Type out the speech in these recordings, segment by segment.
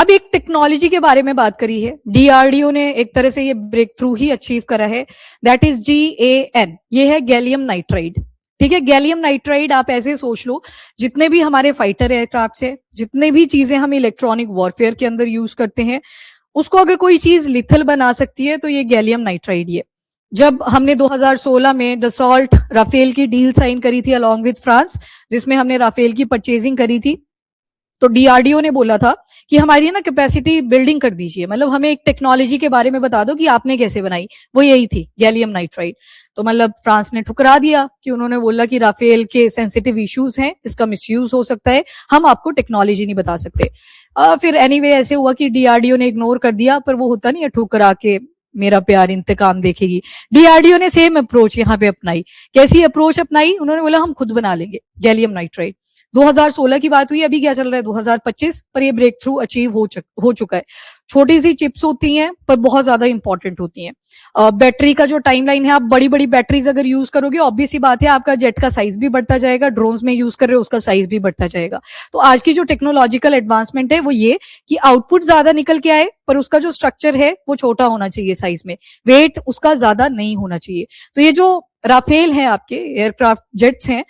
अब एक टेक्नोलॉजी के बारे में बात करी है, डीआरडीओ ने एक तरह से ये ब्रेक थ्रू ही अचीव करा है, दैट इज GAN, ये है गैलियम नाइट्राइड। ठीक है, गैलियम नाइट्राइड आप ऐसे सोच लो, जितने भी हमारे फाइटर एयरक्राफ्ट है, जितने भी चीजें हम इलेक्ट्रॉनिक वॉरफेयर के अंदर यूज करते हैं, उसको अगर कोई चीज लिथल बना सकती है तो ये गैलियम नाइट्राइड ही है। जब हमने 2016 में डसॉल्ट राफेल की डील साइन करी थी अलॉन्ग विद फ्रांस, जिसमें हमने राफेल की परचेजिंग करी थी, तो डीआरडीओ ने बोला था कि हमारी ना कैपेसिटी बिल्डिंग कर दीजिए, मतलब हमें एक टेक्नोलॉजी के बारे में बता दो कि आपने कैसे बनाई, वो यही थी गैलियम नाइट्राइड। तो मतलब फ्रांस ने ठुकरा दिया कि उन्होंने बोला कि राफेल के सेंसिटिव इश्यूज हैं, इसका मिसयूज हो सकता है, हम आपको टेक्नोलॉजी नहीं बता सकते। फिर एनीवे ऐसे हुआ कि डीआरडीओ ने इग्नोर कर दिया, पर वो होता नहीं है ठुकरा के मेरा प्यार इंतकाम देखेगी। डीआरडीओ ने सेम अप्रोच यहाँ पे अपनाई। कैसी अप्रोच अपनाई? उन्होंने बोला हम खुद बना लेंगे गैलियम नाइट्राइड। 2016 की बात हुई, अभी क्या चल रहा है 2025, पर ये ब्रेक थ्रू अचीव हो चुका है। छोटी सी चिप्स होती हैं पर बहुत ज्यादा इंपॉर्टेंट होती हैं। बैटरी का जो टाइमलाइन है, आप बड़ी बड़ी बैटरीज अगर यूज करोगे, ऑब्वियस सी बात है आपका जेट का साइज भी बढ़ता जाएगा, ड्रोन्स में यूज कर रहे हो उसका साइज भी बढ़ता जाएगा। तो आज की जो टेक्नोलॉजिकल एडवांसमेंट है वो ये कि आउटपुट ज्यादा निकल के आए, पर उसका जो स्ट्रक्चर है वो छोटा होना चाहिए साइज में, वेट उसका ज्यादा नहीं होना चाहिए। तो ये जो राफेल है आपके एयरक्राफ्ट जेट्स हैं,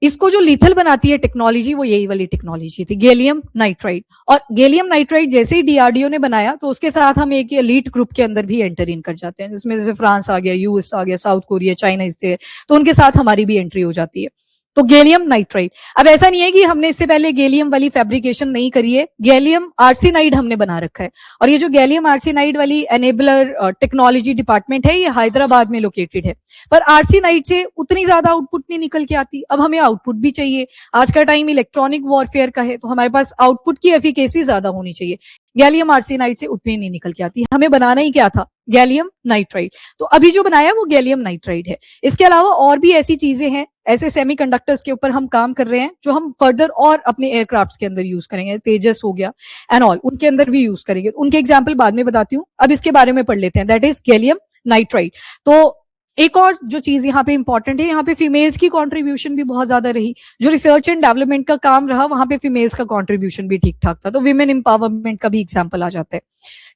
इसको जो लीथल बनाती है टेक्नोलॉजी, वो यही वाली टेक्नोलॉजी थी, गैलियम नाइट्राइड। और गैलियम नाइट्राइड जैसे ही डीआरडीओ ने बनाया, तो उसके साथ हम एक एलीट ग्रुप के अंदर भी एंटर इन कर जाते हैं, जिसमें जैसे फ्रांस आ गया, यूएस आ गया, साउथ कोरिया, चाइना, इससे तो उनके साथ हमारी भी एंट्री हो जाती है। तो गैलियम नाइट्राइड, अब ऐसा नहीं है कि हमने इससे पहले गैलियम वाली फैब्रिकेशन नहीं करी है, गैलियम आर्सेनाइड हमने बना रखा है। और ये जो गैलियम आर्सेनाइड वाली एनेबलर टेक्नोलॉजी डिपार्टमेंट है, ये हैदराबाद में लोकेटेड है। पर आर्सेनाइड से उतनी ज्यादा आउटपुट नहीं निकल के आती, अब हमें आउटपुट भी चाहिए। आज का टाइम इलेक्ट्रॉनिक वॉरफेयर का है, तो हमारे पास आउटपुट की एफिकेसी ज्यादा होनी चाहिए। गैलियम आर्सेनाइड से उतनी नहीं निकल के आती, हमें बनाना ही क्या था, गैलियम नाइट्राइड। तो अभी जो बनाया वो गैलियम नाइट्राइड है। इसके अलावा और भी ऐसी चीजें हैं, ऐसे सेमीकंडक्टर्स के ऊपर हम काम कर रहे हैं, जो हम फर्दर और अपने एयरक्राफ्ट्स के अंदर यूज करेंगे, तेजस हो गया एंड ऑल, उनके अंदर भी यूज करेंगे। उनके एग्जाम्पल बाद में बताती हूँ, अब इसके बारे में पढ़ लेते हैं, दैट इज गैलियम नाइट्राइड। तो एक और जो चीज यहाँ पे इंपॉर्टेंट है, यहाँ पे फीमेल्स की कंट्रीब्यूशन भी बहुत ज्यादा रही। जो रिसर्च एंड डेवलपमेंट का काम रहा, वहां पे फीमेल्स का कंट्रीब्यूशन भी ठीक ठाक था। तो विमेन एम्पावरमेंट का भी एग्जाम्पल आ जाता है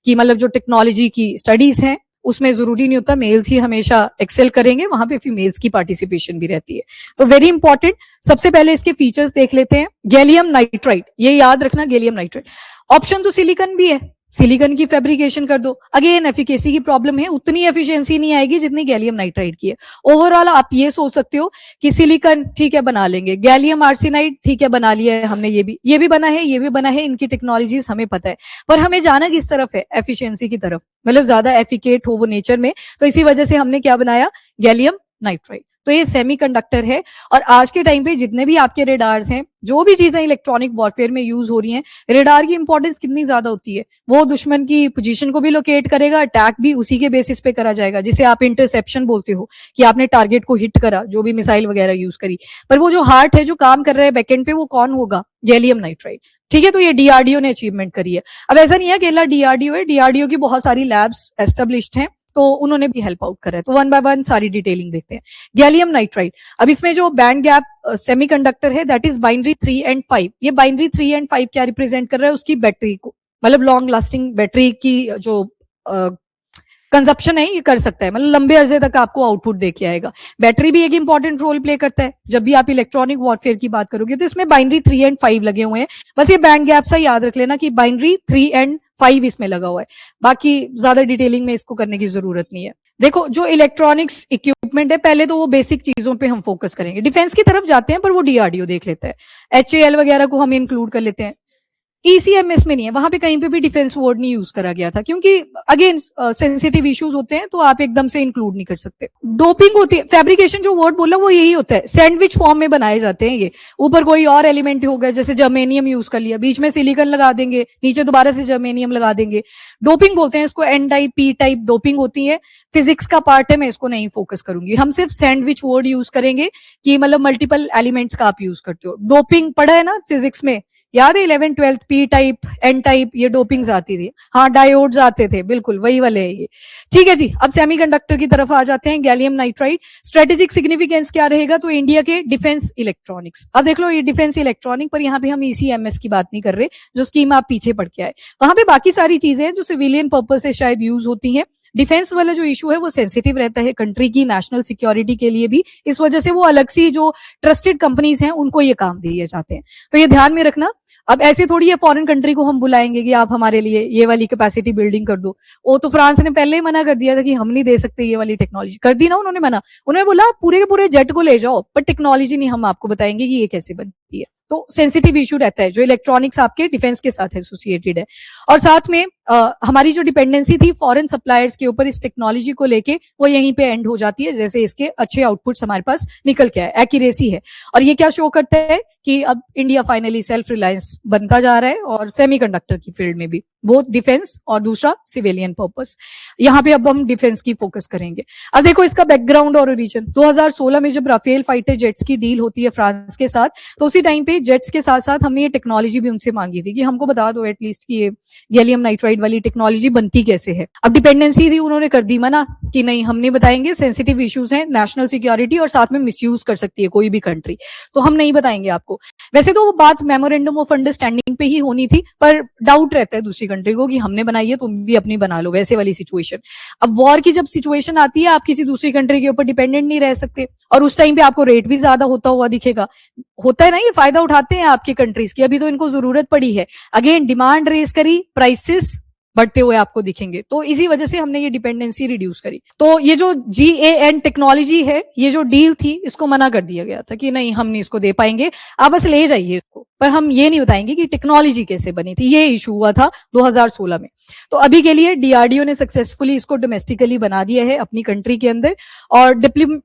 कि मतलब जो टेक्नोलॉजी की स्टडीज हैं, उसमें जरूरी नहीं होता मेल्स ही हमेशा एक्सेल करेंगे, वहां पे फीमेल्स की पार्टिसिपेशन भी रहती है। तो वेरी इंपॉर्टेंट, सबसे पहले इसके फीचर्स देख लेते हैं। गैलियम नाइट्राइड, ये याद रखना, गैलियम नाइट्राइड। ऑप्शन तो सिलिकॉन भी है, सिलिकॉन की फैब्रिकेशन कर दो, अगेन एफिकेसी की प्रॉब्लम है, उतनी एफिशिएंसी नहीं आएगी जितनी गैलियम नाइट्राइड की है। ओवरऑल आप ये सोच सकते हो कि सिलिकॉन ठीक है बना लेंगे, गैलियम आर्सेनाइड ठीक है बना लिया है हमने, ये भी बना है, ये भी बना है, इनकी टेक्नोलॉजीज हमें पता है, पर हमें जाना किस तरफ है, एफिशिएंसी की तरफ, मतलब ज्यादा एफिकेट हो वो नेचर में। तो इसी वजह से हमने क्या बनाया, गैलियम नाइट्राइड। तो ये सेमीकंडक्टर है। और आज के टाइम पे जितने भी आपके रेडार्स हैं, जो भी चीजें इलेक्ट्रॉनिक वॉरफेयर में यूज हो रही हैं, रेडार की इंपॉर्टेंस कितनी ज्यादा होती है, वो दुश्मन की पोजीशन को भी लोकेट करेगा, अटैक भी उसी के बेसिस पे करा जाएगा, जिसे आप इंटरसेप्शन बोलते हो, कि आपने टारगेट को हिट करा, जो भी मिसाइल वगैरह यूज करी। पर वो जो हार्ट है, जो काम कर रहा है बैकएंड पे, वो कौन होगा, गैलियम नाइट्राइड। ठीक है, तो ये डीआरडीओ ने अचीवमेंट करी है। अब ऐसा नहीं है अकेला डीआरडीओ है, डीआरडीओ की बहुत सारी लैब्स एस्टेब्लिश्ड हैं, तो उन्होंने भी हेल्प आउट करा है। तो वन बाय वन सारी डिटेलिंग देखते हैं। गैलियम नाइट्राइड, अब इसमें जो बैंड गैप सेमीकंडक्टर है, दैट इज बाइनरी 3 एंड 5। ये बाइनरी 3 एंड 5 क्या रिप्रेजेंट कर रहा है, उसकी बैटरी को, मतलब लॉन्ग लास्टिंग बैटरी की जो कंजप्शन है, ये कर सकता है, मतलब लंबे अरसे तक आपको आउटपुट देके आएगा। बैटरी भी एक इंपॉर्टेंट रोल प्ले करता है जब भी आप इलेक्ट्रॉनिक वॉरफेयर की बात करोगे। तो इसमें बाइनरी 3 एंड 5 लगे हुए हैं, बस ये बैंड गैप सा याद रख लेना कि बाइनरी 3 एंड 5 इसमें लगा हुआ है, बाकी ज्यादा डिटेलिंग में इसको करने की जरूरत नहीं है। देखो, जो इलेक्ट्रॉनिक्स इक्विपमेंट है, पहले तो वो बेसिक चीजों पे हम फोकस करेंगे, डिफेंस की तरफ जाते हैं, पर वो डीआरडीओ देख लेता है। HAL वगैरह को हम इंक्लूड कर लेते हैं। ECMS में नहीं है, वहां पे कहीं पे भी डिफेंस वर्ड नहीं यूज करा गया था, क्योंकि अगेन सेंसिटिव इश्यूज होते हैं, तो आप एकदम से इंक्लूड नहीं कर सकते। डोपिंग होती है, फैब्रिकेशन जो वर्ड बोला वो यही होता है, सैंडविच फॉर्म में बनाए जाते हैं ये, ऊपर कोई और एलिमेंट होगा, जैसे जर्मेनियम यूज कर लिया, बीच में सिलिकॉन लगा देंगे, नीचे दोबारा से जर्मेनियम लगा देंगे, डोपिंग बोलते हैं इसको। N type P type doping होती है, फिजिक्स का पार्ट है, मैं इसको नहीं फोकस करूंगी। हम सिर्फ सैंडविच वर्ड यूज करेंगे कि मतलब मल्टीपल एलिमेंट्स का आप यूज करते हो। डोपिंग पढ़ा है ना फिजिक्स में, याद है 11th 12th P type N type ये डोपिंग्स आती थी, हाँ डायोड्स आते थे, बिल्कुल वही वाले है ये। ठीक है जी, अब सेमीकंडक्टर की तरफ आ जाते हैं, गैलियम नाइट्राइड। स्ट्रेटेजिक सिग्निफिकेंस क्या रहेगा, तो इंडिया के डिफेंस इलेक्ट्रॉनिक्स। अब देख लो ये डिफेंस इलेक्ट्रॉनिक, पर यहाँ पे हम ईसीएमएस की बात नहीं कर रहे, जो स्कीम आप पीछे पढ़ के आए, वहां पे बाकी सारी चीजें हैं जो सिविलियन पर्पज से शायद यूज होती हैं। डिफेंस वाला जो इशू है वो सेंसिटिव रहता है कंट्री की नेशनल सिक्योरिटी के लिए भी, इस वजह से वो अलग सी जो ट्रस्टेड कंपनीज हैं उनको ये काम दिए जाते हैं, तो ये ध्यान में रखना। अब ऐसे थोड़ी है फॉरेन कंट्री को हम बुलाएंगे कि आप हमारे लिए ये वाली कैपेसिटी बिल्डिंग कर दो, वो तो फ्रांस ने पहले ही मना कर दिया था कि हम नहीं दे सकते ये वाली टेक्नोलॉजी, कर दी ना उन्होंने मना, उन्होंने बोला पूरे के पूरे जेट को ले जाओ पर टेक्नोलॉजी नहीं हम आपको बताएंगे कि ये कैसे बनती है। तो सेंसिटिव इशू रहता है जो इलेक्ट्रॉनिक्स आपके डिफेंस के साथ एसोसिएटेड है। और साथ में हमारी जो डिपेंडेंसी थी फॉरेन सप्लायर्स के ऊपर इस टेक्नोलॉजी को लेके, वो यहीं पे एंड हो जाती है, जैसे इसके अच्छे आउटपुट्स हमारे पास निकल के आए, एक्यूरेसी है। और ये क्या शो करता है कि अब इंडिया फाइनली सेल्फ रिलायंस बनता जा रहा है, और सेमीकंडक्टर की फील्ड में भी, बोथ डिफेंस और दूसरा सिविलियन पर्पस। यहाँ पे अब हम डिफेंस की फोकस करेंगे। अब देखो इसका बैकग्राउंड और ओरिजिन, 2016 में जब राफेल फाइटर जेट्स की डील होती है फ्रांस के साथ, तो उसी टाइम पे जेट्स के साथ साथ हमने ये टेक्नोलॉजी भी उनसे मांगी थी कि हमको बता दो एटलीस्ट कि ये गैलियम नाइट्राइड वाली टेक्नोलॉजी बनती कैसे है। अब डिपेंडेंसी थी, उन्होंने कर दी मना कि नहीं हम नहीं बताएंगे, सेंसिटिव इश्यूज हैं, नेशनल सिक्योरिटी और साथ में मिसयूज कर सकती है कोई भी कंट्री, तो हम नहीं बताएंगे आपको। वैसे तो वो बात मेमोरेंडम ऑफ अंडरस्टैंडिंग पे ही होनी थी, पर डाउट रहता है दूसरी कंट्री को कि हमने बनाई है तुम भी अपनी बना लो, वैसे वाली सिचुएशन। अब वॉर की जब सिचुएशन आती है आप किसी दूसरी कंट्री के ऊपर डिपेंडेंट नहीं रह सकते, और उस टाइम पे आपको रेट भी ज्यादा होता हुआ दिखेगा, होता है ना, ये फायदा उठाते हैं आपकी कंट्रीज की, अभी तो इनको जरूरत पड़ी है, अगेन डिमांड रेज करी, प्राइसेस बढ़ते हुए आपको दिखेंगे, तो इसी वजह से हमने ये डिपेंडेंसी रिड्यूस करी। तो ये जो GAN टेक्नोलॉजी है, ये जो डील थी, इसको मना कर दिया गया था कि नहीं हम नहीं इसको दे पाएंगे, आप बस ले जाइए इसको, पर हम ये नहीं बताएंगे कि टेक्नोलॉजी कैसे बनी थी। ये इशू हुआ था 2016 में। तो अभी के लिए DRDO ने सक्सेसफुली इसको डोमेस्टिकली बना दिया है अपनी कंट्री के अंदर, और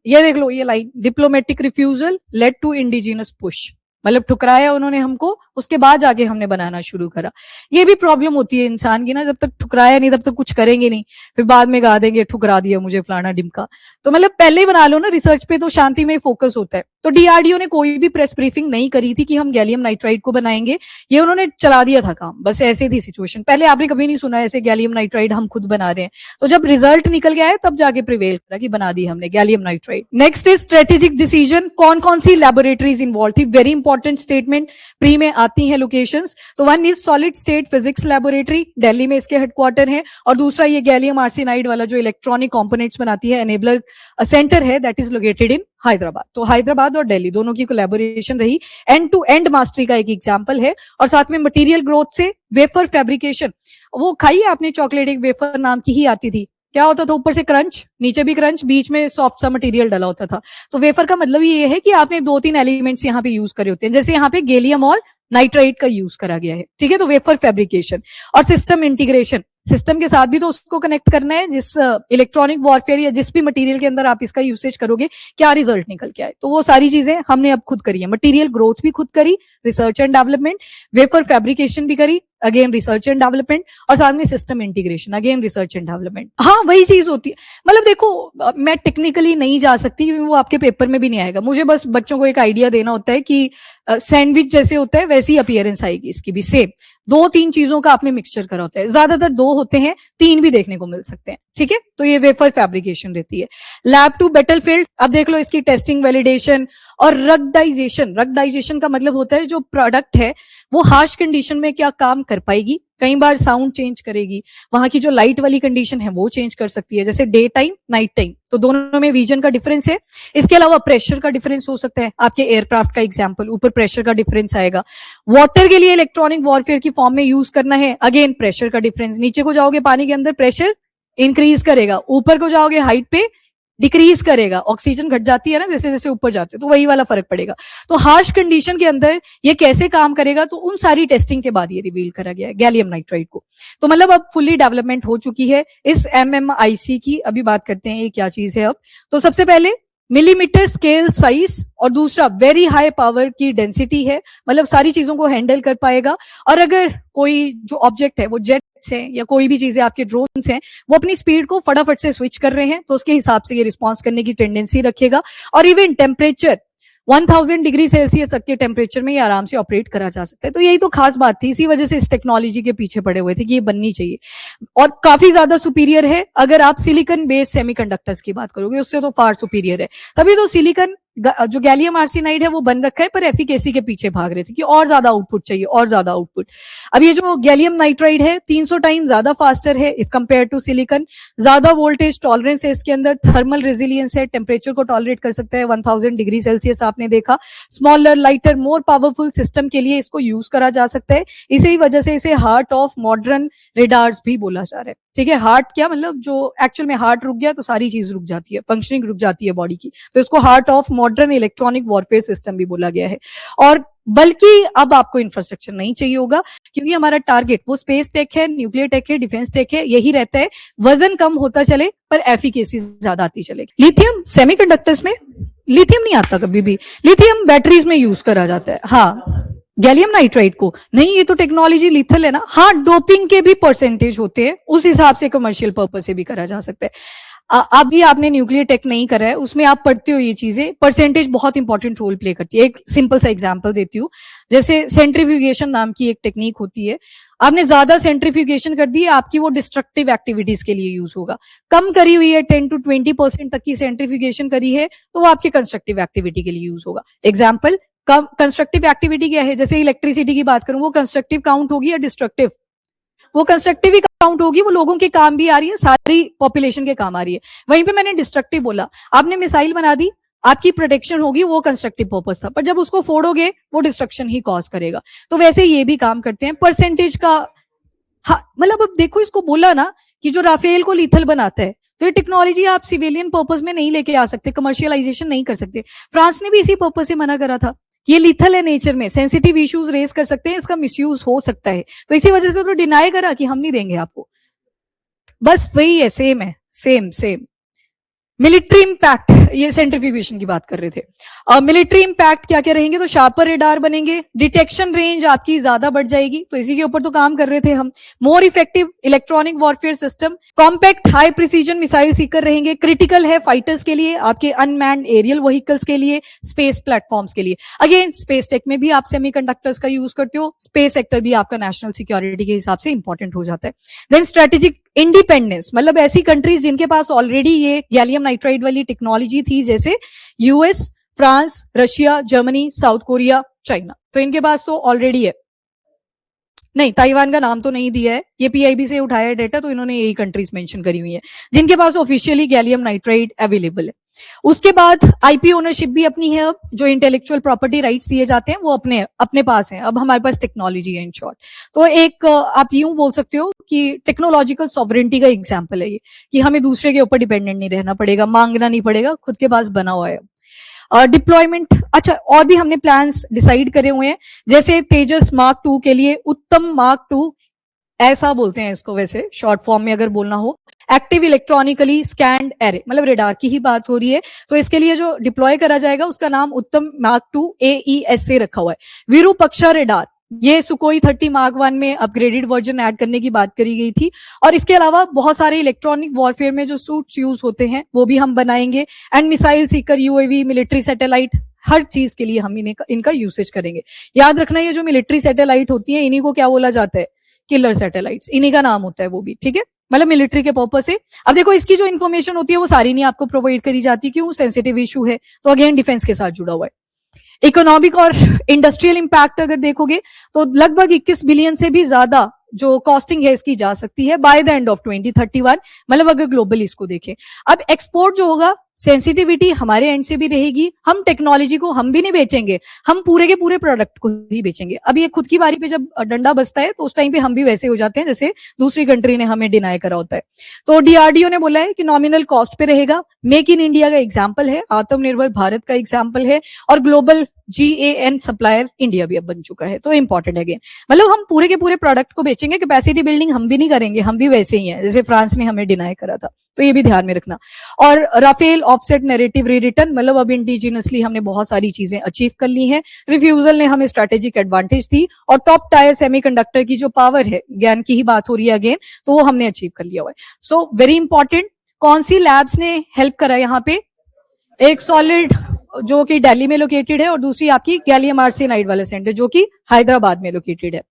ये देख लो ये line, diplomatic refusal led to indigenous push, मतलब ठुकराया उन्होंने हमको, उसके बाद जाके हमने बनाना शुरू करा। ये भी प्रॉब्लम होती है इंसान की ना, जब तक ठुकराया नहीं तब तक कुछ करेंगे नहीं, फिर बाद में गा देंगे ठुकरा दिया मुझे फलाना डिमका। तो मतलब पहले ही बना लो ना, रिसर्च पे तो शांति में फोकस होता है। तो DRDO ने कोई भी प्रेस ब्रीफिंग नहीं करी थी कि हम गैलियम नाइट्राइड को बनाएंगे, ये उन्होंने चला दिया था काम, बस ऐसे थी सिचुएशन। पहले आपने कभी नहीं सुना ऐसे गैलियम नाइट्राइड हम खुद बना रहे हैं, तो जब रिजल्ट निकल गया है तब जाके प्रिवेल करा कि बना दी हमने gallium nitride. Next is strategic decision, कौन कौन सी लैबोरेटरीज इन्वॉल्व थी, वेरी इंपॉर्टेंट स्टेटमेंट, प्री में आती है लोकेशंस। तो one is solid state physics laboratory, Delhi में इसके हेडक्वार्टर है, और दूसरा ये गैलियम आर्सेनाइड वाला जो इलेक्ट्रॉनिक कंपोनेंट्स बनाती है एनेबलर सेंटर है, that is located in Hyderabad. तो हैदराबाद और दिल्ली दोनों की कोलैबोरेशन रही, एंड टू एंड मास्टरी का एक एग्जांपल है। और साथ में मटेरियल ग्रोथ से वेफर फैब्रिकेशन, वो खाई आपने चॉकलेट, एक वेफर नाम की ही आती थी, क्या होता था ऊपर से क्रंच, नीचे भी क्रंच, बीच में सॉफ्ट सा मटेरियल डला होता था। तो वेफर का मतलब ये है कि आपने 2-3 एलिमेंट्स यहाँ पे यूज करे होते हैं, जैसे यहाँ पे गैलियम और नाइट्राइड का यूज करा गया है, ठीक है। तो वेफर फैब्रिकेशन और सिस्टम इंटीग्रेशन, सिस्टम के साथ भी तो उसको कनेक्ट करना है, जिस इलेक्ट्रॉनिक वॉरफेयर या जिस भी मटेरियल के अंदर आप इसका यूसेज करोगे क्या रिजल्ट निकल के आए, तो वो सारी चीजें हमने अब खुद करी है। मटेरियल ग्रोथ भी खुद करी, research and development, wafer fabrication भी करी, अगेन रिसर्च एंड डेवलपमेंट, और साथ में system integration, again research and development. हाँ वही चीज होती है, मतलब देखो मैं टेक्निकली नहीं जा सकती, वो आपके पेपर में भी नहीं आएगा, मुझे बस बच्चों को एक आइडिया देना होता है कि सैंडविच जैसे होता है वैसी अपीयरेंस आएगी इसकी भी, सेम 2-3 चीजों का आपने मिक्सचर करा होता है, ज्यादातर 2 होते हैं, 3 भी देखने को मिल सकते हैं, ठीक है। तो ये वेफर फैब्रिकेशन रहती है। लैब टू बैटलफील्ड, अब देख लो इसकी टेस्टिंग, वैलिडेशन और रगडाइजेशन। रगडाइजेशन का मतलब होता है जो प्रोडक्ट है वो हार्श कंडीशन में क्या काम कर पाएगी, कई बार साउंड चेंज करेगी, वहां की जो लाइट वाली कंडीशन है वो चेंज कर सकती है, जैसे डे टाइम नाइट टाइम, तो दोनों में विजन का डिफरेंस है। इसके अलावा प्रेशर का डिफरेंस हो सकता है, आपके एयरक्राफ्ट का एग्जांपल, ऊपर प्रेशर का डिफरेंस आएगा। वाटर के लिए इलेक्ट्रॉनिक वॉरफेयर की फॉर्म में यूज करना है, अगेन प्रेशर का डिफरेंस, नीचे को जाओगे पानी के अंदर प्रेशर इंक्रीज करेगा, ऊपर को जाओगे हाइट पे डिक्रीज करेगा, ऑक्सीजन घट जाती है ना जैसे जैसे ऊपर जाते हो, तो वही वाला फर्क पड़ेगा। तो हार्श कंडीशन के अंदर ये कैसे काम करेगा, तो उन सारी टेस्टिंग के बाद ये रिवील करा गया है गैलियम नाइट्राइड को। तो मतलब अब फुली डेवलपमेंट हो चुकी है इस MMIC की। अभी बात करते हैं ये क्या चीज है अब। तो सबसे पहले मिलीमीटर स्केल साइज, और दूसरा वेरी हाई पावर की डेंसिटी है, मतलब सारी चीजों को हैंडल कर पाएगा। और अगर कोई जो ऑब्जेक्ट है वो जेट्स है या कोई भी चीजें आपके ड्रोन्स हैं, वो अपनी स्पीड को फटाफट से स्विच कर रहे हैं, तो उसके हिसाब से ये रिस्पॉन्स करने की टेंडेंसी रखेगा। और इवन टेम्परेचर 1000 डिग्री सेल्सियस तक के टेम्परेचर में ये आराम से ऑपरेट करा जा सकता है। तो यही तो खास बात थी, इसी वजह से इस टेक्नोलॉजी के पीछे पड़े हुए थे कि ये बननी चाहिए, और काफी ज्यादा सुपीरियर है। अगर आप सिलिकॉन बेस्ड सेमीकंडक्टर्स की बात करोगे उससे तो फार सुपीरियर है। तभी तो सिलिकॉन जो गैलियम आर्सेनाइड है वो बन रखा है, पर एफिकेसी के पीछे भाग रहे थे कि और ज्यादा आउटपुट चाहिए, और ज्यादा आउटपुट। अब ये जो गैलियम नाइट्राइड है 300 टाइम ज्यादा फास्टर है इफ कंपेयर टू सिलिकॉन, ज्यादा वोल्टेज टॉलरेंस है इसके अंदर, थर्मल रेजिलियंस है, टेम्परेचर को टॉलरेट कर सकता है 1000 डिग्री सेल्सियस आपने देखा, smaller lighter more powerful system के लिए इसको यूज करा जा सकता है। इसी वजह से इसे हार्ट ऑफ मॉडर्न रेडार्स भी बोला जा रहा है। ठीक है, हार्ट क्या मतलब, जो एक्चुअल में हार्ट रुक गया तो सारी चीज रुक जाती है, फंक्शनिंग रुक जाती है बॉडी की, तो इसको heart of modern electronic warfare system भी बोला गया है। और बल्कि अब आपको इंफ्रास्ट्रक्चर नहीं चाहिए होगा, क्योंकि हमारा टारगेट वो स्पेस टेक है, न्यूक्लियर टेक है, डिफेंस टेक है, यही रहता है। वजन कम होता चले पर एफिकेसी ज्यादा आती चलेगी। लिथियम सेमीकंडक्टर्स में लिथियम नहीं आता कभी भी, लिथियम बैटरीज में यूज करा जाता है। हाँ, गैलियम नाइट्राइड को नहीं, ये तो टेक्नोलॉजी लिथल है ना। हाँ, डोपिंग के भी परसेंटेज होते हैं, उस हिसाब से कमर्शियल पर्पज से भी करा जा सकता है। अभी आपने न्यूक्लियर टेक नहीं करा है, उसमें आप पढ़ते हो ये चीजें, परसेंटेज बहुत इंपॉर्टेंट रोल प्ले करती है। एक सिंपल सा एग्जांपल देती हूँ, जैसे सेंट्रीफ्यूगेशन नाम की एक टेक्निक होती है। आपने ज्यादा सेंट्रीफ्यूगेशन कर दी है, आपकी वो डिस्ट्रक्टिव एक्टिविटीज के लिए यूज होगा। कम करी हुई है 10 to 20% तक की सेंट्रीफ्यूगेशन करी है, तो वो आपके कंस्ट्रक्टिव एक्टिविटी के लिए यूज होगा। एग्जाम्पल, कंस्ट्रक्टिव एक्टिविटी क्या है, जैसे इलेक्ट्रिसिटी की बात करूं, वो कंस्ट्रक्टिव काउंट होगी या डिस्ट्रक्टिव? वो कंस्ट्रक्टिव ही काउंट होगी, वो लोगों के काम भी आ रही है, सारी पॉपुलेशन के काम आ रही है। वहीं पे मैंने डिस्ट्रक्टिव बोला, आपने मिसाइल बना दी, आपकी प्रोटेक्शन होगी, वो कंस्ट्रक्टिव पर्पस था, पर जब उसको फोड़ोगे वो डिस्ट्रक्शन ही कॉज करेगा। तो वैसे ये भी काम करते हैं परसेंटेज का। हाँ, मतलब अब देखो, इसको बोला ना कि जो राफेल को लीथल बनाता है, तो ये टेक्नोलॉजी आप सिविलियन पर्पस में नहीं लेके आ सकते, कमर्शियलाइजेशन नहीं कर सकते। फ्रांस ने भी इसी पर्पस से मना करा था, ये लीथल है नेचर में, सेंसिटिव इश्यूज रेज कर सकते हैं, इसका मिसयूज हो सकता है, तो इसी वजह से तो डिनाई करा कि हम नहीं देंगे आपको। बस वही है, सेम है, सेम सेम। मिलिट्री इंपैक्ट, ये सेंट्रीफ्यूगेशन की बात कर रहे थे। मिलिट्री इंपैक्ट क्या क्या रहेंगे, तो शार्पर रेडार बनेंगे, डिटेक्शन रेंज आपकी ज्यादा बढ़ जाएगी, तो इसी के ऊपर तो काम कर रहे थे हम। More effective electronic warfare system, compact high precision missile Sikar रहेंगे, क्रिटिकल है फाइटर्स के लिए, आपके अनमैन्ड एरियल व्हीकल्स के लिए, स्पेस प्लेटफॉर्म्स के लिए। अगेन स्पेस टेक में भी आप सेमीकंडक्टर्स का यूज करते हो, स्पेस सेक्टर भी आपका नेशनल सिक्योरिटी के हिसाब से इंपॉर्टेंट हो जाता है। देन स्ट्रेटेजिक इंडिपेंडेंस, मतलब ऐसी कंट्रीज जिनके पास ऑलरेडी ये गैलियम नाइट्राइड वाली टेक्नोलॉजी थी, जैसे US, France, Russia, Germany, south Korea, China, तो इनके पास तो ऑलरेडी है। नहीं, ताइवान का नाम तो नहीं दिया है, ये पीआईबी से उठाया है डेटा, तो इन्होंने यही कंट्रीज मेंशन करी हुई है जिनके पास ऑफिशियली गैलियम नाइट्राइड अवेलेबल है। उसके बाद आईपी ओनरशिप भी अपनी है, अब जो इंटेलेक्चुअल प्रॉपर्टी राइट्स दिए जाते हैं वो अपने पास हैं, अब हमारे पास टेक्नोलॉजी है इन शॉर्ट। तो एक आप यूं बोल सकते हो कि टेक्नोलॉजिकल सॉवरेंटी का एग्जाम्पल है ये, कि हमें दूसरे के ऊपर डिपेंडेंट नहीं रहना पड़ेगा, मांगना नहीं पड़ेगा, खुद के पास बना हुआ है। डिप्लॉयमेंट, अच्छा और भी हमने प्लान्स डिसाइड करे हुए हैं, जैसे तेजस मार्क 2 के लिए उत्तम मार्क 2, ऐसा बोलते हैं इसको वैसे शॉर्ट फॉर्म में अगर बोलना हो, एक्टिव इलेक्ट्रॉनिकली स्कैंड एरे, मतलब रेडार की ही बात हो रही है, तो इसके लिए जो डिप्लॉय करा जाएगा उसका नाम उत्तम मार्क 2 AES से रखा हुआ है। विरूपक्षा रेडार, ये सुकोई 30 मार्क 1 में अपग्रेडेड वर्जन ऐड करने की बात करी गई थी, और इसके अलावा बहुत सारे इलेक्ट्रॉनिक वॉरफेयर में जो सूट्स यूज होते हैं वो भी हम बनाएंगे, and missile seeker, UAV, military satellite, हर चीज के लिए हम इनका यूसेज करेंगे। याद रखना, ये जो मिलिट्री सैटेलाइट होती है इन्हीं को क्या बोला जाता है, किलर सैटेलाइट्स, इन्हीं का नाम होता है वो भी, ठीक है, मतलब मिलिट्री के पर्पस से। अब देखो, इसकी जो इन्फॉर्मेशन होती है वो सारी नहीं आपको प्रोवाइड करी जाती, क्यों, सेंसिटिव इशू है, तो अगेन डिफेंस के साथ जुड़ा हुआ है। इकोनॉमिक और इंडस्ट्रियल इंपैक्ट अगर देखोगे तो लगभग 21 बिलियन से भी ज्यादा जो कॉस्टिंग है इसकी जा सकती है बाय द एंड ऑफ 2031, मतलब अगर ग्लोबली इसको देखें। अब एक्सपोर्ट जो होगा, सेंसिटिविटी हमारे एंड से भी रहेगी, हम टेक्नोलॉजी को हम भी नहीं बेचेंगे, हम पूरे के पूरे प्रोडक्ट को ही बेचेंगे। अब ये खुद की बारी पे जब डंडा बजता है तो उस टाइम पे हम भी वैसे हो जाते हैं जैसे दूसरी कंट्री ने हमें डिनाई करा होता है। तो डीआरडीओ ने बोला है कि नॉमिनल कॉस्ट पे रहेगा, मेक इन इंडिया का एग्जाम्पल है, आत्मनिर्भर भारत का एग्जाम्पल है, और ग्लोबल GAN सप्लायर इंडिया भी अब बन चुका है, तो इंपॉर्टेंट है। मतलब हम पूरे के पूरे प्रोडक्ट को बेचेंगे, कैपेसिटी बिल्डिंग हम भी नहीं करेंगे, हम भी वैसे ही हैं जैसे फ्रांस ने हमें डिनाई करा था, तो ये भी ध्यान में रखना। और राफेल ऑफसेट नैरेटिव रीरिटर्न, मतलब अब इंडिजिनसली हमने बहुत सारी चीजें अचीव कर ली हैं, रिफ्यूजल ने हमें स्ट्रेटेजिक एडवांटेज दी, और टॉप टायर सेमीकंडक्टर की जो पावर है, ज्ञान की ही बात हो रही है अगेन, तो वो हमने अचीव कर लिया हुआ है। सो वेरी इंपॉर्टेंट, कौन सी लैब्स ने हेल्प करा यहाँ पे, एक सॉलिड जो कि दिल्ली में लोकेटेड है, और दूसरी आपकी गैलियम आर्सेनाइड वाला सेंटर जो कि हैदराबाद में लोकेटेड है।